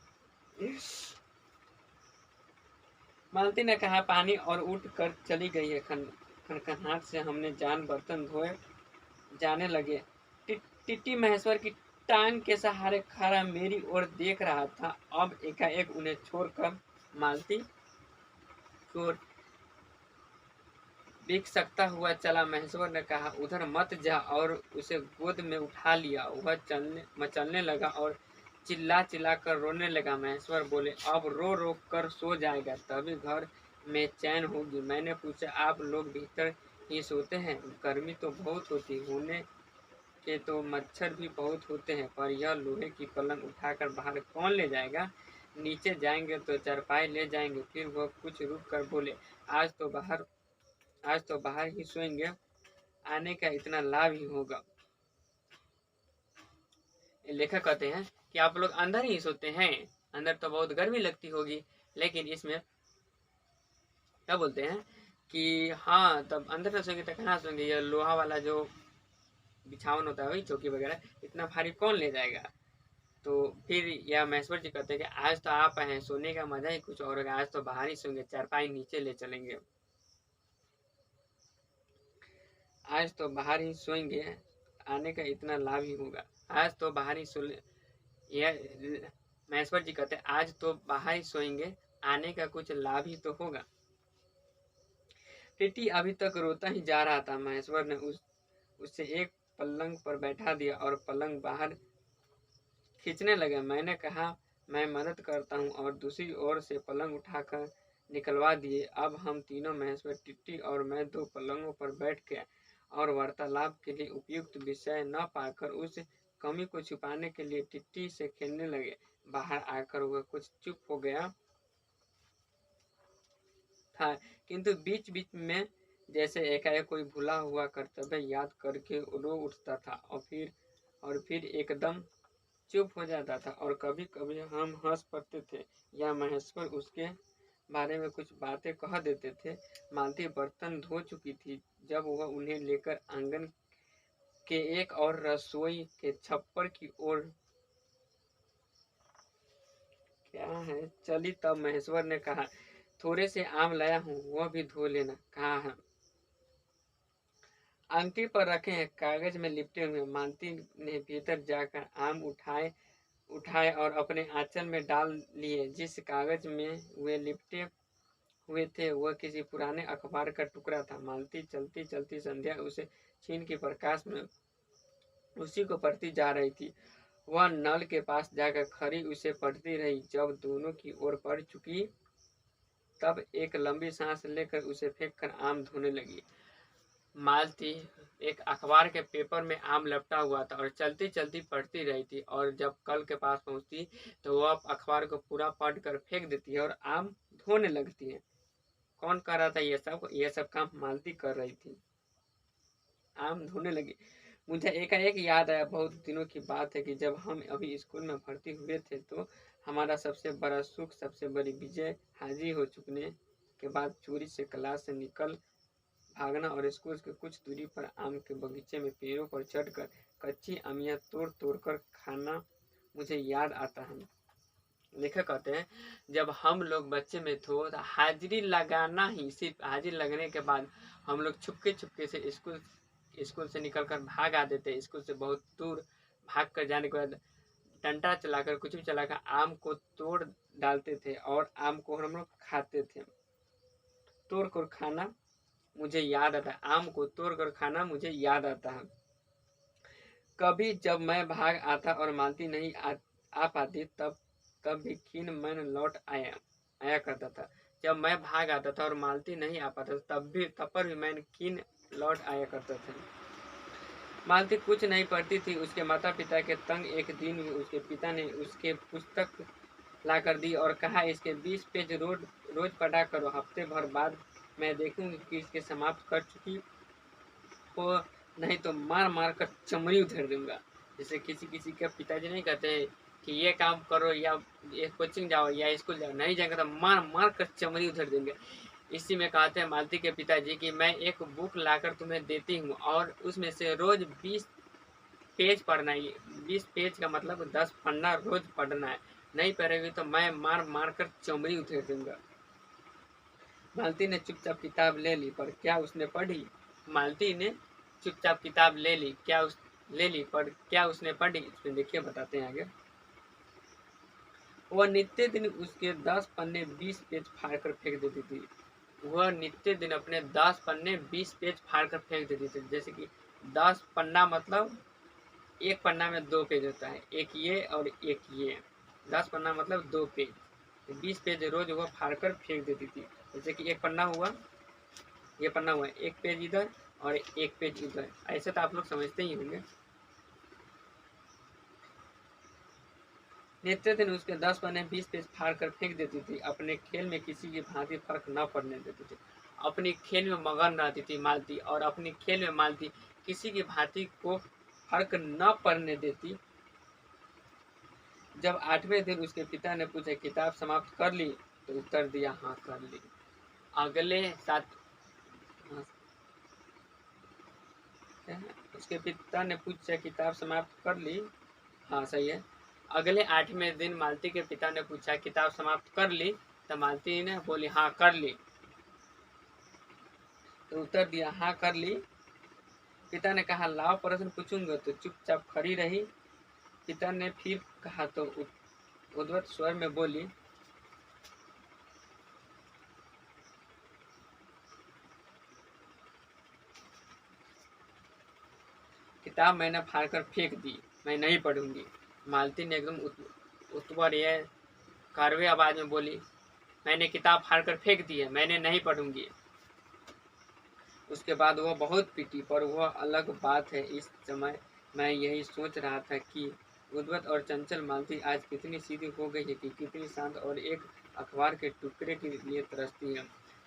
[SPEAKER 1] मालती ने कहा पानी, और उठ कर चली गई है। खनखनाहट से हमने जान बर्तन धोए जाने लगे। टिट्टी महेश्वर की टांग के सहारे खड़ा मेरी ओर देख रहा था। अब एकाएक उन्हें छोड़कर मालती को बिक सकता हुआ चला। महेश्वर ने कहा, उधर मत जा, और उसे गोद में उठा लिया। वह मचलने लगा और चिल्ला चिल्ला कर रोने लगा। महेश्वर बोले, अब रो रो कर सो जाएगा, तभी घर में चैन होगी। मैंने पूछा, आप लोग भीतर ही सोते हैं? गर्मी तो बहुत होती, होने के तो मच्छर भी बहुत होते हैं, पर यह लोहे की पलंग उठाकर बाहर कौन ले जाएगा? नीचे जाएंगे तो चारपाई ले जाएंगे। फिर वह कुछ रुक कर बोले, आज तो बाहर ही सोएंगे, आने का इतना लाभ ही होगा। लेखक कहते हैं कि आप लोग अंदर ही सोते हैं, अंदर तो बहुत गर्मी लगती होगी, लेकिन इसमें क्या बोलते हैं कि हाँ, तब अंदर तो सोएंगे तो कहाँ सोएंगे, यह लोहा वाला जो बिछावन होता है, वही चौकी वगैरह, इतना भारी कौन ले जाएगा? तो फिर यह महेश्वर जी कहते हैं कि आज तो आप हैं, सोने का मजा ही कुछ और होगा, आज तो बाहर ही सोएंगे, चारपाई नीचे ले चलेंगे, आज तो बाहर ही सोएंगे, आने का इतना लाभ ही होगा। आज तो बाहर ही यह महेश्वर जी कहते हैं, आज तो बाहर ही सोएंगे, आने का कुछ लाभ ही तो होगा। टिट्टी अभी तक रोता ही जा रहा था। महेश्वर ने उसे एक पलंग पर बैठा दिया और पलंग बाहर खींचने लगे। मैंने कहा, मैं मदद करता हूँ, और दूसरी ओर से पलंग उठाकर निकलवा दिए। अब हम तीनों, महेश्वर, टिट्टी और मैं, दो पलंगों पर बैठ गए और वार्तालाप के लिए उपयुक्त विषय न पाकर उस कमी को छुपाने के लिए टिट्टी से खेलने लगे। बाहर आकर वह कुछ चुप हो गया था, किंतु बीच बीच में जैसे एकाएक कोई भूला हुआ कर्तव्य याद करके रो उठता था, और फिर एकदम चुप हो जाता था। और कभी कभी हम हंस पड़ते थे, या महेश्वर उसके बारे में कुछ बातें कह देते थे। मालती बर्तन धो चुकी थी जब वह उन्हें लेकर आंगन के एक और रसोई के छप्पर की ओर क्या है चली, तब महेश्वर ने कहा, थोड़े से आम लाया हूँ, वह भी धो लेना। कहाँ है? आंटी पर रखे हैं, कागज में लिपटे हुए। मालती ने भीतर जाकर आम उठाए और अपने आंचल में डाल लिए। जिस कागज में वे लिपटे हुए थे वह किसी पुराने अखबार का टुकड़ा था। मालती चलती चलती संध्या उसे छीन के प्रकाश में उसी को पढ़ती जा रही थी। वह नल के पास जाकर खड़ी उसे पढ़ती रही। जब दोनों की ओर पड़ चुकी, तब एक लंबी सांस लेकर उसे फेंक कर आम धोने लगी। मालती एक अखबार के पेपर में आम लपटा हुआ था और चलती चलती पढ़ती रही थी, और जब कल के पास पहुंचती तो वह अखबार को पूरा पढ़ कर फेंक देती है और आम धोने लगती है। कौन कर रहा था ये सब काम? मालती कर रही थी, आम धोने लगी। मुझे एकाएक याद आया, बहुत दिनों की बात है कि जब हम अभी स्कूल में भर्ती हुए थे, तो हमारा सबसे बड़ा सुख, सबसे बड़ी विजय हाजिर हो चुकने के बाद चोरी से क्लास से निकल भागना और स्कूल के कुछ दूरी पर आम के बगीचे में पेड़ों पर चढ़कर कच्ची आमियां तोड़ तोड़ कर खाना मुझे याद आता है। लेखक कहते हैं, जब हम लोग बच्चे में थे तो हाजिरी लगाना ही, सिर्फ हाजिरी लगने के बाद हम लोग छुपके छुपके से स्कूल स्कूल से निकलकर भाग आते थे। स्कूल से बहुत दूर भाग कर जाने के बाद डंडा चलाकर कुछ भी चलाकर आम को तोड़ डालते थे और आम को हम लोग खाते थे। तोड़ कर खाना मुझे याद आता है, आम को तोड़ कर खाना मुझे याद आता है। कभी जब मैं भाग आता और मालती नहीं आ पाती तब भी खीन मन लौट आया करता था। जब मैं भाग आता था और मालती नहीं आ पाता तब पर भी मैं खीन लौट आया करता था। मालती कुछ नहीं पढ़ती थी। उसके माता पिता के तंग एक दिन उसके पिता ने उसके पुस्तक ला कर दी और कहा इसके 20 पेज रोज पढ़ा करो। हफ्ते भर बाद मैं देखूंगी कि इसके समाप्त कर चुकी हो, नहीं तो मार मार कर चमड़ी उधेड़ दूंगा। जैसे किसी किसी के पिताजी नहीं कहते हैं कि ये काम करो या ये कोचिंग जाओ या स्कूल जाओ, नहीं जाएंगे तो मार मार कर चमड़ी उधेड़ देंगे। इसी में कहते हैं मालती के पिताजी कि मैं एक बुक लाकर तुम्हें देती हूँ और उसमें से रोज 20 पेज पढ़ना है। 20 पेज का मतलब 10 पन्ना रोज पढ़ना है। नहीं पढ़ेगी तो मैं मार मार कर चमड़ी उधेड़ दूंगा। मालती ने चुपचाप किताब ले ली, पर क्या उसने पढ़ी? मालती ने चुपचाप किताब ले ली, पर क्या उसने पढ़ी? इसमें देखिए बताते हैं आगे। वह नित्य दिन उसके 10 पन्ने 20 पेज फाड़ कर फेंक देती थी। वह नित्य दिन अपने 10 पन्ने 20 पेज फाड़ कर फेंक देती थी। जैसे कि 10 पन्ना मतलब एक पन्ना में 2 पेज होता है, एक ये और एक ये। 10 पन्ना मतलब 2 पेज, 20 पेज रोज वह फाड़ कर फेंक देती थी। जैसे कि एक पन्ना हुआ, ये पन्ना हुआ, एक पेज इधर और एक पेज इधर। ऐसे तो आप लोग समझते ही होंगे। नित्य दिन उसके 10 पन्ने 20 पेज फाड़ कर फेंक देती थी। अपने खेल में किसी की भांति फर्क न पड़ने देती थी। अपनी खेल में मगन रहती थी मालती, और अपनी खेल में मालती किसी की भांति को फर्क न पड़ने देती। जब 8वें दिन उसके पिता ने पूछा किताब समाप्त कर ली, तो उत्तर दिया हाँ कर ली। अगले 7 उसके पिता ने पूछा किताब समाप्त कर ली, हाँ सही है। अगले 8वें दिन मालती के पिता ने पूछा किताब समाप्त कर ली, तो मालती ने बोली हाँ कर ली। तो उत्तर दिया हाँ कर ली। पिता ने कहा लाओ प्रश्न पूछूंगा, तो चुपचाप खड़ी रही। पिता ने फिर कहा तो उद्वत स्वर में बोली किताब मैंने फाड़ कर फेंक दी, मैं नहीं पढ़ूंगी। मालती ने एकदम उत्तर कारवे आवाज में बोली मैंने किताब फाड़ कर फेंक दी है, मैंने नहीं पढ़ूंगी। उसके बाद वह बहुत पीटी, पर वह अलग बात है। इस समय मैं यही सोच रहा था कि उद्वत और चंचल मालती आज कितनी सीधी हो गई है, कि कितनी शांत और एक अखबार के टुकड़े के लिए तरसती है।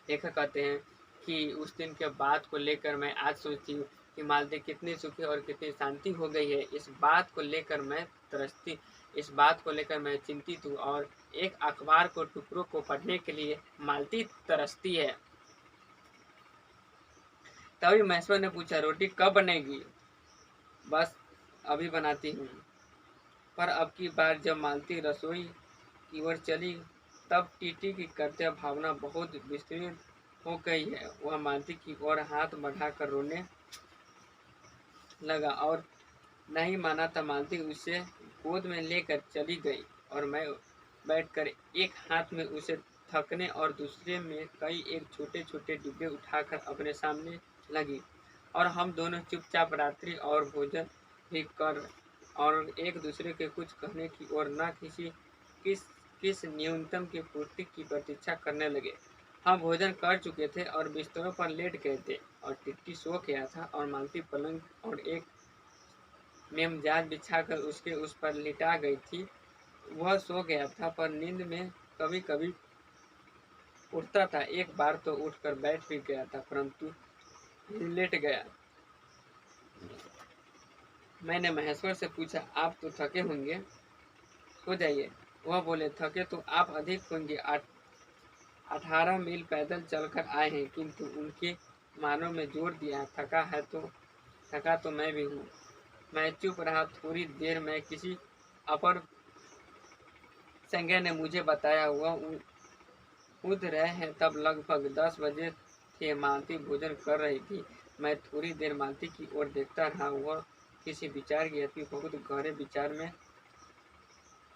[SPEAKER 1] लेखक कहते हैं कि उस दिन के बात को लेकर मैं आज सोचती हूँ कि मालती कितनी सुखी और कितनी शांति हो गई है। इस बात को लेकर मैं तरसती, इस बात को लेकर मैं चिंतित हूँ, और एक अखबार को टुकड़ों को पढ़ने के लिए मालती तरसती है। तभी महेश्वर ने पूछा रोटी कब बनेगी? बस अभी बनाती हूँ। पर अब की बार जब मालती रसोई की ओर चली, तब टीटी की कर्तव्य भावना बहुत विस्तृत हो गई है। वह मालती की ओर हाथ बढ़ाकर रोने लगा और नहीं माना था। मालती उसे गोद में लेकर चली गई और मैं बैठकर एक हाथ में उसे थकने और दूसरे में कई एक छोटे छोटे डिब्बे उठाकर अपने सामने लगी, और हम दोनों चुपचाप रात्रि और भोजन भी कर और एक दूसरे के कुछ कहने की और न किस न्यूनतम की पूर्ति की प्रतीक्षा करने लगे। हम भोजन कर चुके थे और बिस्तरों पर लेट गए थे, और टिट्टी सो गया था और मालती पलंग और एक मेमजाज बिछाकर उसके उस पर लिटा गई थी। वह सो गया था, पर नींद में कभी कभी उठता था। एक बार तो उठकर बैठ भी गया था, परंतु लेट गया। मैंने महेश्वर से पूछा आप तो थके होंगे, सो जाइए। वह बोले थके तो आप अधिक होंगे, 18 मील पैदल चलकर आए हैं। किंतु उनके मानों में जोर दिया थका तो मैं भी हूँ। मैं चुप रहा। थोड़ी देर में किसी अपर संज्ञा ने मुझे बताया हुआ कूद रहे हैं। तब लगभग 10 बजे थे। मालती भोजन कर रही थी। मैं थोड़ी देर मालती की ओर देखता रहा। वह किसी विचार की अति बहुत गहरे विचार में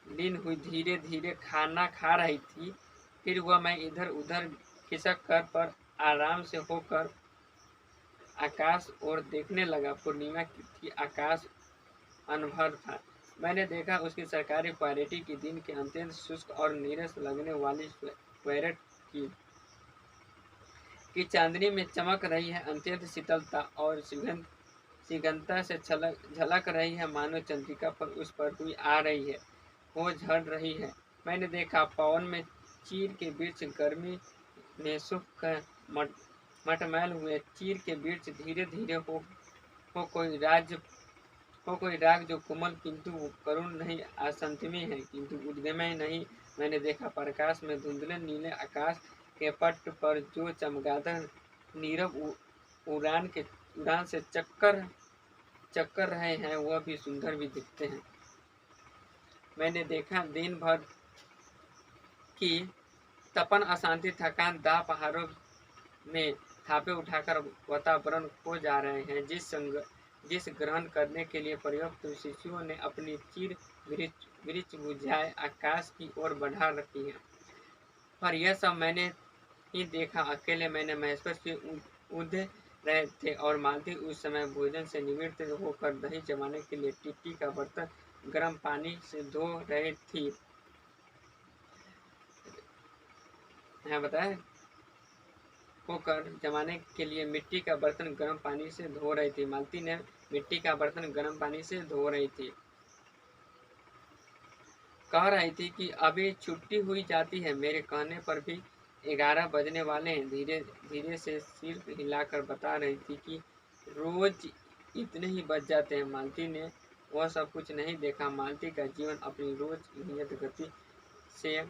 [SPEAKER 1] लीन हुई धीरे धीरे खाना खा रही थी। फिर वह मैं इधर उधर खिसक कर पर आराम से होकर आकाश और देखने लगा। पूर्णिमा की थी, आकाश अनभर था। मैंने देखा उसकी सरकारी क्वालिटी की दिन के अत्यंत शुष्क और नीरस लगने वाली स्क्वायरेट की चांदनी में चमक रही है। अत्यंत शीतलता और सिगंता से झलक रही है, मानो चंद्रिका पर उस पर हुई आ रही है, हो झड़ रही है। मैंने देखा पवन में चीर के वृक्ष गर्मी में सूख कर मटमैल हुए। चीर के वृक्ष धीरे धीरे हो कोई राग जो कोमल किंतु करुण नहीं, असंतमी है किंतु उद्यमय नहीं। मैंने देखा प्रकाश में धुंधले नीले आकाश के पट पर जो चमगादड़ नीरव उड़ान से चक्कर रहे हैं, वह भी सुंदर भी दिखते हैं। मैंने देखा दिन भर की तपन, अशांति, थकान, दाह पहाड़ों में थापे उठाकर वातावरण खो जा रहे हैं, जिस ग्रहण करने के लिए पर्याप्त शिशुओं ने अपनी चीर वृक्ष बुझाए आकाश की ओर बढ़ा रखी है। पर यह सब मैंने ही देखा अकेले। मैंने महेश्वर से उड़ रहे थे और मालती उस समय भोजन से निवृत्त होकर दही जमाने के लिए टिट्टी का बर्तन गर्म पानी से धो रही थी। यहाँ बताए होकर जमाने के लिए मिट्टी का बर्तन गर्म पानी से धो रही थी। मालती ने मिट्टी का बर्तन गर्म पानी से धो रही थी। कह रही थी कि अभी छुट्टी हुई जाती है। मेरे कहने पर भी 11 बजने वाले हैं। धीरे धीरे से सिर हिलाकर बता रही थी कि रोज इतने ही बज जाते हैं। मालती ने वह सब कुछ नहीं देखा। मालती का जीवन अपनी रोज नियत गति से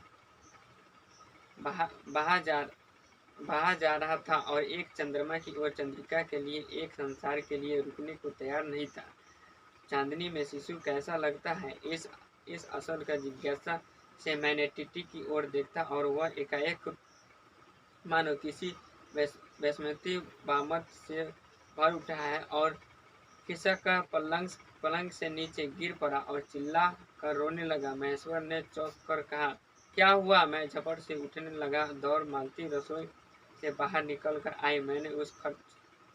[SPEAKER 1] बहा जा रहा था और एक चंद्रमा की ओर चंद्रिका के लिए, एक संसार के लिए रुकने को तैयार नहीं था। चांदनी में शिशु कैसा लगता है, इस असल का जिज्ञासा से मैंने टिट्टी की ओर देखा और वह एकाएक मानो किसी वैस्मती बामत से भर उठा है और खिसक कर पलंग से नीचे गिर पड़ा और चिल्ला कर रोने लगा। महेश्वर ने चौंक कर कहा, क्या हुआ? मैं झपट से उठने लगा। दौड़ मालती रसोई से बाहर निकल कर आई। मैंने उस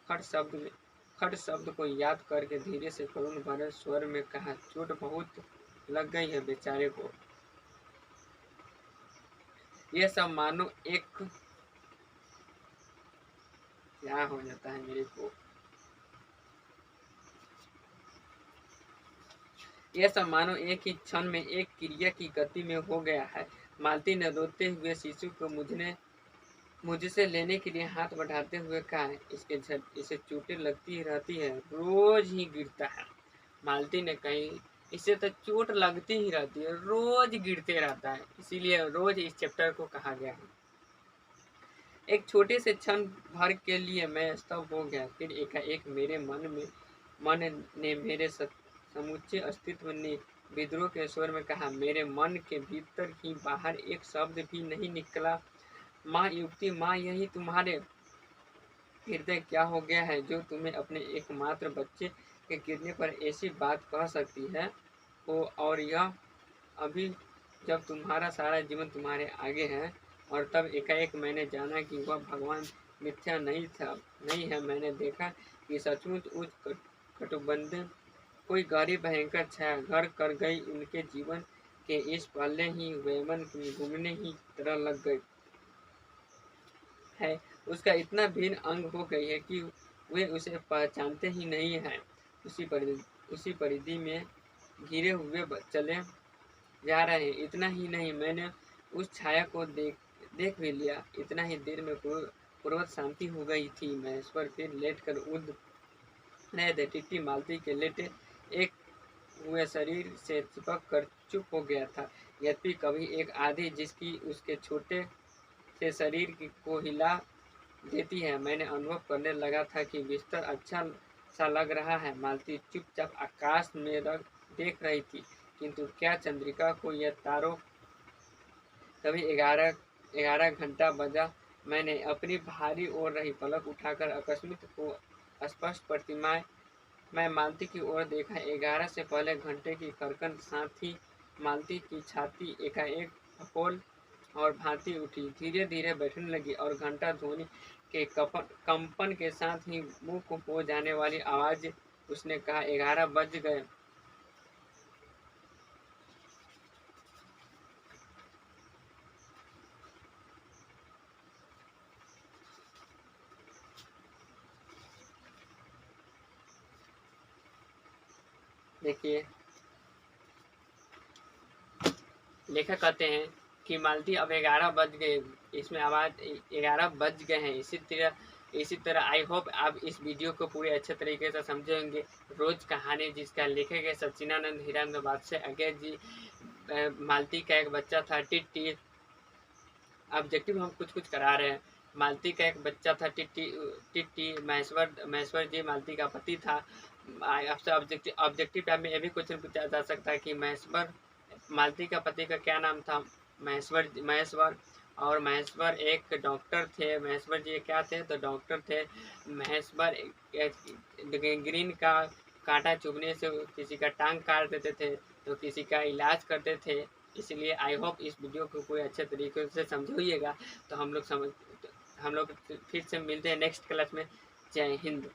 [SPEAKER 1] खट शब्द को याद करके धीरे से करुण भरे स्वर में कहा, चोट बहुत लग गई है बेचारे को। ये सब मानो एक क्या हो जाता है मेरे को, यह सब मानो एक ही क्षण में एक क्रिया की गति में हो गया है। मालती ने रोते हुए शिशु को मुझसे लेने के लिए हाथ बढ़ाते हुए कहा, इसे चोटें लगती रहती है, रोज ही गिरता है। मालती ने कही, इसे तो चोट लगती ही रहती है, रोज गिरते रहता है, इसीलिए रोज इस चैप्टर को कहा गया है। एक छोटे से क्षण भर के लिए मैं स्तब्ध हो गया। फिर एकाएक मेरे मन ने मेरे समूचे अस्तित्व ने विद्रोह के स्वर में कहा, मेरे मन के भीतर ही बाहर एक शब्द भी नहीं निकला। माँ युक्ति, माँ, यही तुम्हारे हृदय क्या हो गया है जो तुम्हें अपने एकमात्र बच्चे के गिरने पर ऐसी बात कह सकती है हो, और यह अभी जब तुम्हारा सारा जीवन तुम्हारे आगे है। और तब एकाएक मैंने जाना कि वह भगवान मिथ्या नहीं है। मैंने देखा कि सचमुच उच्च कटुबंधन कोई गहरी भयंकर छाया घर कर गई। उनके जीवन के इस पहले ही वैमन घूमने ही तरह लग गई है। उसका इतना भिन्न अंग हो गई है कि वे उसे पहचानते ही नहीं हैं। उसी परिधि में घिरे हुए चले जा रहे हैं। इतना ही नहीं, मैंने उस छाया को देख भी लिया। इतना ही देर में पूर्वत शांति हो गई थी। महेश्वर फिर लेट कर उड़ रहे थे। टिट्टी मालती के लेटे एक हुए शरीर से चिपक कर चुप हो गया था। यद्यपि कभी एक आधी जिसकी उसके छोटे से शरीर को हिला देती है। मैंने अनुभव करने लगा था कि बिस्तर अच्छा सा लग रहा है। मालती चुपचाप आकाश में देख रही थी, किंतु क्या चंद्रिका को यह तारों कभी 11 घंटा बजा। मैंने अपनी भारी ओढ़ रही पलक उठाकर अकस्मित को स्पष्ट प्रतिमाएं। मैं मालती की ओर देखा। 11 से पहले घंटे की खड़कन, साथ ही मालती की छाती एकाएक फपोल और भांति उठी, धीरे धीरे बैठने लगी और घंटा ध्वनि के कंपन के साथ ही मुंह हो जाने वाली आवाज उसने कहा, 11 बज गए। देखिए, लेखक कहते हैं कि मालती अब 11 बज गए, इसमें आवाज 11 बज गए हैं। इसी तरह आई होप आप इस वीडियो को पूरे अच्छे तरीके से समझेंगे। रोज कहानी, जिसका लेखक है सचिनानंद हीरानंद बादशाह अगेर जी। मालती का एक बच्चा था टिट्टी। ऑब्जेक्टिव हम कुछ कुछ करा रहे हैं। मालती का एक बच्चा था टिट्टी। टिट्टी महेश्वर जी मालती का पति था। आपसे ऑब्जेक्टिव में यह भी क्वेश्चन पूछा जा सकता है कि महेश्वर, मालती का पति का क्या नाम था? महेश्वर। और महेश्वर एक डॉक्टर थे। महेश्वर जी क्या थे? तो डॉक्टर थे। महेश्वर ग्रीन का कांटा चुभने से किसी का टांग काट देते थे, तो किसी का इलाज करते थे। इसलिए आई होप इस वीडियो को कोई अच्छे तरीके से समझिएगा। तो हम लोग फिर से मिलते हैं नेक्स्ट क्लास में। जय हिंद।